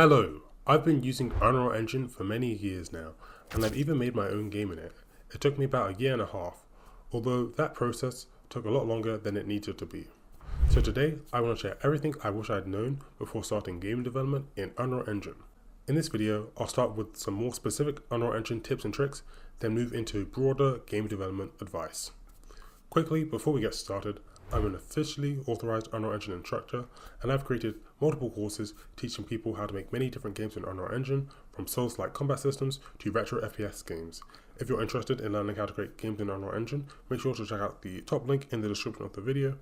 Hello, I've been using Unreal Engine for many years now, and I've even made my own game in it. It took me about a year and a half, although that process took a lot longer than it needed to be. So today, I want to share everything I wish I'd known before starting game development in Unreal Engine. In this video, I'll start with some more specific Unreal Engine tips and tricks, then move into broader game development advice. Quickly, before we get started, I'm an officially authorized Unreal Engine instructor, and I've created multiple courses teaching people how to make many different games in Unreal Engine, from Souls-like combat systems to retro FPS games. If you're interested in learning how to create games in Unreal Engine, make sure to check out the top link in the description of the video.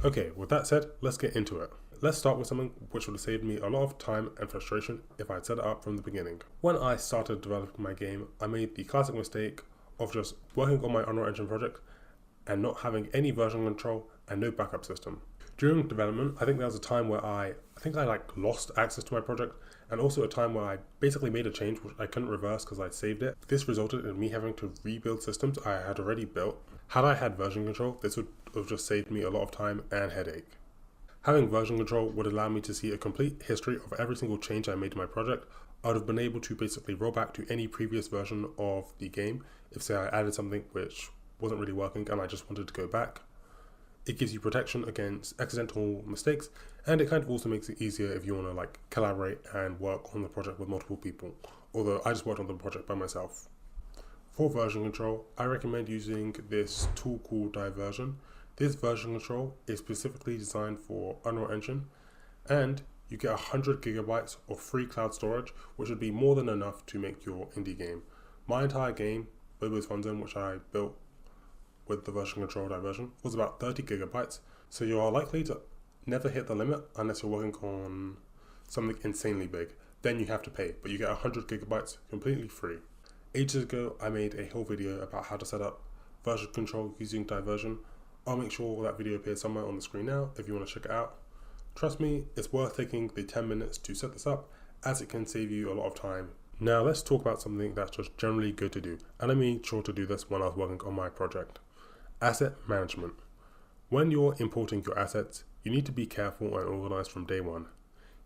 Okay, with that said, let's get into it. Let's start with something which would have saved me a lot of time and frustration if I'd set it up from the beginning. When I started developing my game, I made the classic mistake of just working on my Unreal Engine project and not having any version control and no backup system. During development, I think there was a time where I lost access to my project, and also a time where I basically made a change which I couldn't reverse because I'd saved it. This resulted in me having to rebuild systems I had already built. Had I had version control, this would have just saved me a lot of time and headache. Having version control would allow me to see a complete history of every single change I made to my project. I would have been able to basically roll back to any previous version of the game if, say, I added something which wasn't really working and I just wanted to go back. It gives you protection against accidental mistakes, and it kind of also makes it easier if you want to collaborate and work on the project with multiple people, although I just worked on the project by myself. For version control, I recommend using this tool called Diversion. This version control is specifically designed for Unreal Engine, and you get 100 gigabytes of free cloud storage, which would be more than enough to make your indie game. My entire game, Bobo's Fun Zone, which I built with the version control Diversion, was about 30 gigabytes, so you are likely to never hit the limit unless you're working on something insanely big. Then you have to pay, but you get 100 gigabytes completely free. Ages ago, I made a whole video about how to set up version control using Diversion. I'll make sure that video appears somewhere on the screen now if you want to check it out. Trust me, it's worth taking the 10 minutes to set this up, as it can save you a lot of time. Now let's talk about something that's just generally good to do, and I made sure to do this when I was working on my project. Asset management. When you're importing your assets, you need to be careful and organized from day one.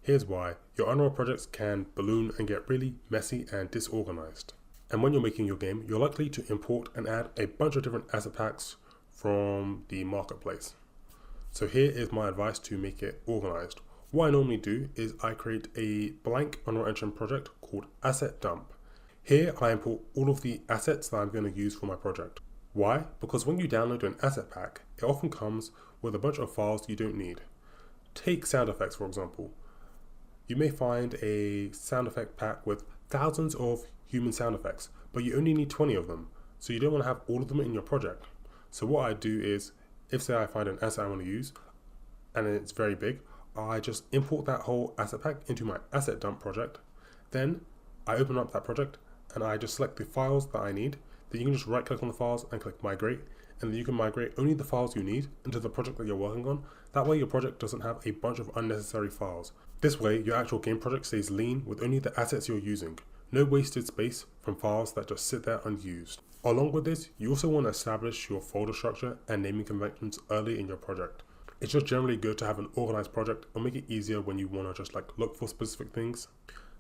Here's why. Your Unreal projects can balloon and get really messy and disorganized. And when you're making your game, you're likely to import and add a bunch of different asset packs from the marketplace. So here is my advice to make it organized. What I normally do is I create a blank Unreal Engine project called Asset Dump. Here I import all of the assets that I'm going to use for my project. Why? Because when you download an asset pack, it often comes with a bunch of files you don't need. Take sound effects, for example. You may find a sound effect pack with thousands of human sound effects, but you only need 20 of them, so you don't want to have all of them in your project. So what I do is, if say I find an asset I want to use, and it's very big, I just import that whole asset pack into my asset dump project. Then I open up that project and I just select the files that I need. Then you can just right click on the files and click migrate, and then you can migrate only the files you need into the project that you're working on. That way your project doesn't have a bunch of unnecessary files. This way your actual game project stays lean with only the assets you're using. No wasted space from files that just sit there unused. Along with this, you also want to establish your folder structure and naming conventions early in your project. It's just generally good to have an organized project and make it easier when you want to just look for specific things.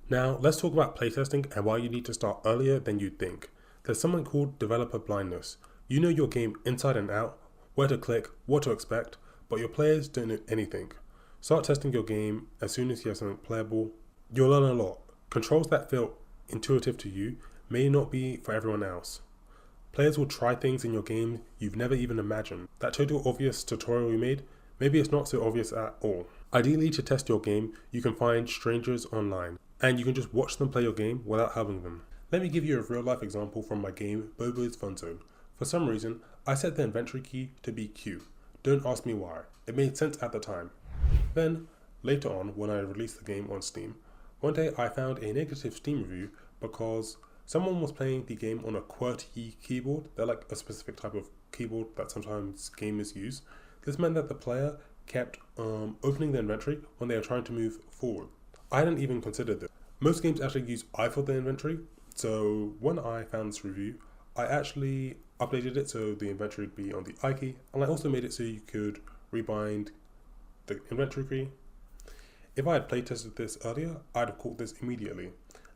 Now let's talk about playtesting and why you need to start earlier than you'd think. There's something called developer blindness. You know your game inside and out, where to click, what to expect, but your players don't know anything. Start testing your game as soon as you have something playable. You'll learn a lot. Controls that feel intuitive to you may not be for everyone else. Players will try things in your game you've never even imagined. That total obvious tutorial you made, maybe it's not so obvious at all. Ideally, to test your game, you can find strangers online, and you can just watch them play your game without helping them. Let me give you a real life example from my game, Bobo's Fun Zone. For some reason, I set the inventory key to be Q. Don't ask me why. It made sense at the time. Then, later on, when I released the game on Steam, one day I found a negative Steam review because someone was playing the game on a QWERTY keyboard. They're like a specific type of keyboard that sometimes gamers use. This meant that the player kept opening the inventory when they were trying to move forward. I hadn't even considered this. Most games actually use I for the inventory. So when I found this review, I actually updated it so the inventory would be on the I key, and I also made it so you could rebind the inventory key. If I had playtested this earlier, I'd have caught this immediately.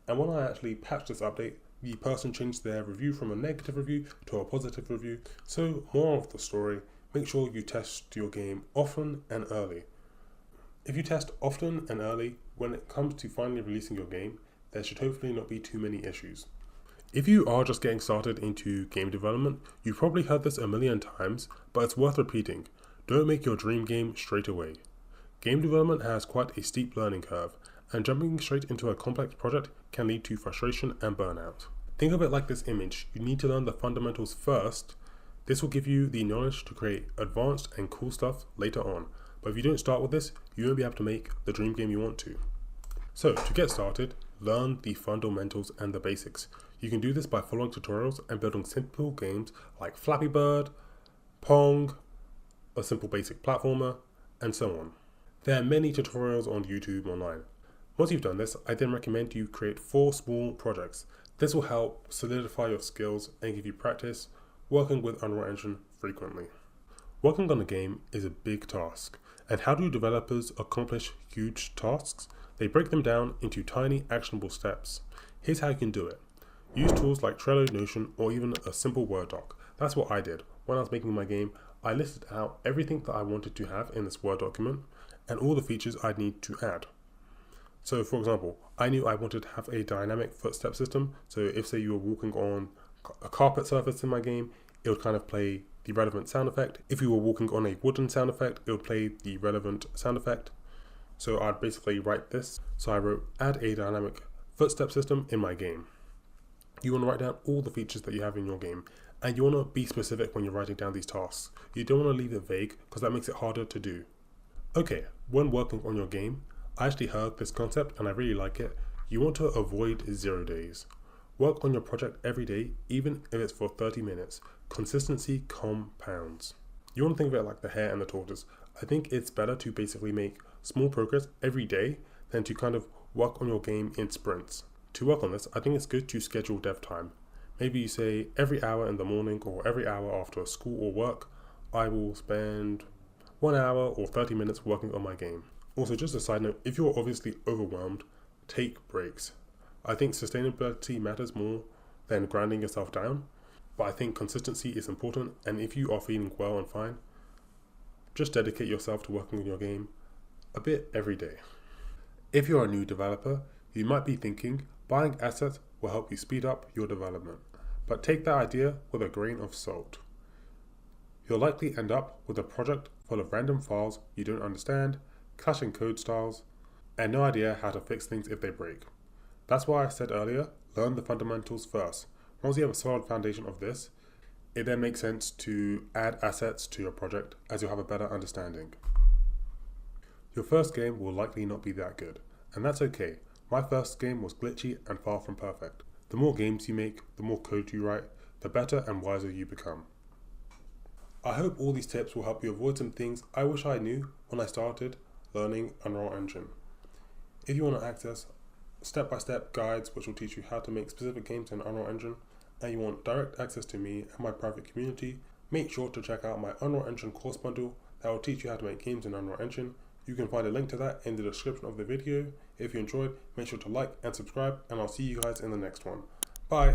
And when I actually patched this update, the person changed their review from a negative review to a positive review. So, moral of the story, make sure you test your game often and early. If you test often and early, when it comes to finally releasing your game, there should hopefully not be too many issues. If you are just getting started into game development, you've probably heard this a million times, but it's worth repeating. Don't make your dream game straight away. Game development has quite a steep learning curve, and jumping straight into a complex project can lead to frustration and burnout. Think of it like this image. You need to learn the fundamentals first. This will give you the knowledge to create advanced and cool stuff later on. But if you don't start with this, you won't be able to make the dream game you want to. So, to get started, learn the fundamentals and the basics. You can do this by following tutorials and building simple games like Flappy Bird, Pong, a simple basic platformer, and so on. There are many tutorials on YouTube online. Once you've done this, I then recommend you create 4 small projects. This will help solidify your skills and give you practice working with Unreal Engine frequently. Working on a game is a big task, and how do developers accomplish huge tasks? They break them down into tiny actionable steps. Here's how you can do it. Use tools like Trello, Notion, or even a simple Word doc. That's what I did. When I was making my game, I listed out everything that I wanted to have in this Word document and all the features I'd need to add. So for example, I knew I wanted to have a dynamic footstep system. So if say you were walking on a carpet surface in my game, it would kind of play the relevant sound effect. If you were walking on a wooden sound effect, it would play the relevant sound effect. So I'd basically write this. So I wrote, add a dynamic footstep system in my game. You want to write down all the features that you have in your game, and you want to be specific when you're writing down these tasks. You don't want to leave it vague because that makes it harder to do. Okay, when working on your game, I actually heard this concept and I really like it. You want to avoid 0 days. Work on your project every day, even if it's for 30 minutes. Consistency compounds. You want to think of it like the hare and the tortoise. I think it's better to basically make small progress every day than to kind of work on your game in sprints. To work on this, I think it's good to schedule dev time. Maybe you say every hour in the morning or every hour after school or work, I will spend 1 hour or 30 minutes working on my game. Also, just a side note, if you're obviously overwhelmed, take breaks. I think sustainability matters more than grinding yourself down, but I think consistency is important, and if you are feeling well and fine, just dedicate yourself to working on your game a bit every day. If you're a new developer, you might be thinking buying assets will help you speed up your development, but take that idea with a grain of salt. You'll likely end up with a project full of random files you don't understand, clashing code styles, and no idea how to fix things if they break. That's why I said earlier, learn the fundamentals first. Once you have a solid foundation of this, it then makes sense to add assets to your project as you'll have a better understanding. Your first game will likely not be that good, and that's okay. My first game was glitchy and far from perfect. The more games you make, the more code you write, the better and wiser you become. I hope all these tips will help you avoid some things I wish I knew when I started learning Unreal Engine. If you want to access step-by-step guides which will teach you how to make specific games in Unreal Engine, and you want direct access to me and my private community, make sure to check out my Unreal Engine course bundle that will teach you how to make games in Unreal Engine. You can find a link to that in the description of the video. If you enjoyed, make sure to like and subscribe, and I'll see you guys in the next one. Bye!